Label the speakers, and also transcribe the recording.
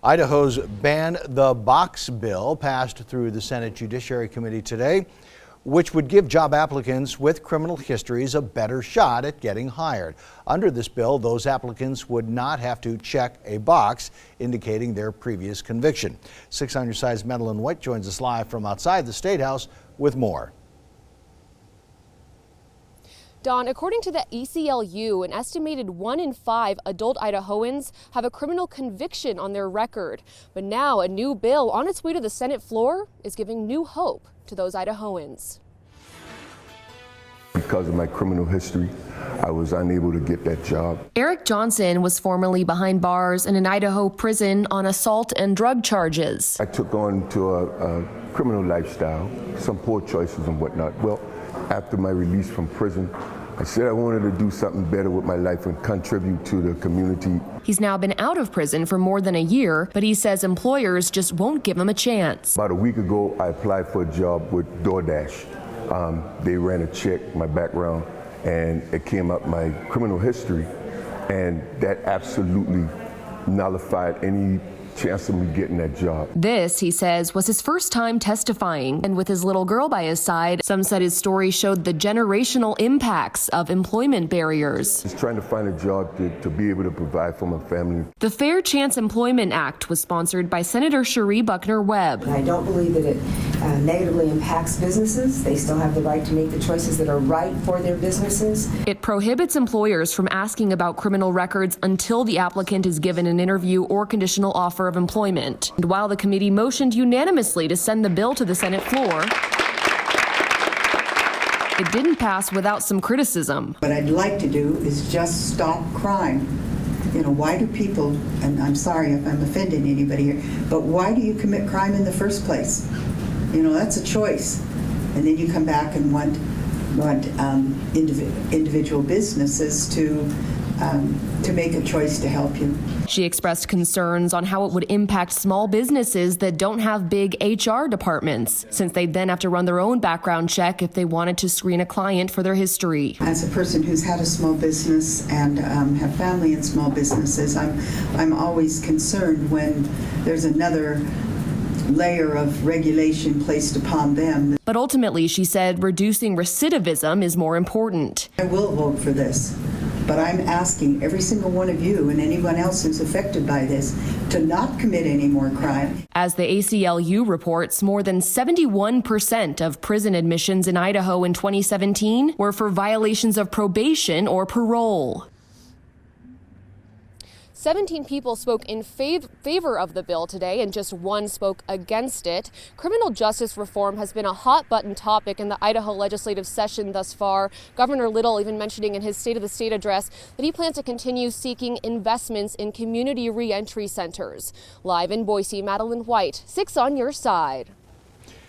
Speaker 1: Idaho's Ban the Box bill passed through the Senate Judiciary Committee today, which would give job applicants with criminal histories a better shot at getting hired. Under this bill, those applicants would not have to check a box indicating their previous conviction. 6 on Your Side's Madeline White joins us live from outside the State House with more.
Speaker 2: Don, according to the ACLU, an estimated 1 in 5 adult Idahoans have a criminal conviction on their record. But now a new bill on its way to the Senate floor is giving new hope to those Idahoans.
Speaker 3: Because of my criminal history, I was unable to get that job.
Speaker 2: Eric Johnson was formerly behind bars in an Idaho prison on assault and drug charges.
Speaker 3: I took on to a criminal lifestyle, some poor choices and whatnot. Well, after my release from prison, I said I wanted to do something better with my life and contribute to the community.
Speaker 2: He's now been out of prison for more than a year, but he says employers just won't give him a chance.
Speaker 3: About a week ago, I applied for a job with DoorDash. They ran a check, my background, and it came up my criminal history, and that absolutely nullified any chance of me getting that job.
Speaker 2: This, he says, was his first time testifying. And with his little girl by his side, some said his story showed the generational impacts of employment barriers.
Speaker 3: Just trying to find a job to be able to provide for my family.
Speaker 2: The Fair Chance Employment Act was sponsored by Senator Cherie Buckner Webb.
Speaker 4: I don't believe that it negatively impacts businesses. They still have the right to make the choices that are right for their businesses.
Speaker 2: It prohibits employers from asking about criminal records until the applicant is given an interview or conditional offer of employment. And while the committee motioned unanimously to send the bill to the Senate floor, it didn't pass without some criticism.
Speaker 5: What I'd like to do is just stop crime. You know, why do people, and I'm sorry if I'm offending anybody here, but why do you commit crime in the first place? You know, that's a choice. And then you come back and want individual businesses to make a choice to help you.
Speaker 2: She expressed concerns on how it would impact small businesses that don't have big HR departments, since they'd then have to run their own background check if they wanted to screen a client for their history.
Speaker 5: As a person who's had a small business and have family in small businesses, I'm always concerned when there's another layer of regulation placed upon them.
Speaker 2: But ultimately, she said, reducing recidivism is more important.
Speaker 5: I will vote for this, but I'm asking every single one of you and anyone else who's affected by this to not commit any more crime.
Speaker 2: As the ACLU reports, more than 71% of prison admissions in Idaho in 2017 were for violations of probation or parole. 17 people spoke in favor of the bill today, and just 1 spoke against it. Criminal justice reform has been a hot-button topic in the Idaho legislative session thus far. Governor Little even mentioning in his State of the State address that he plans to continue seeking investments in community reentry centers. Live in Boise, Madeline White, 6 on Your Side.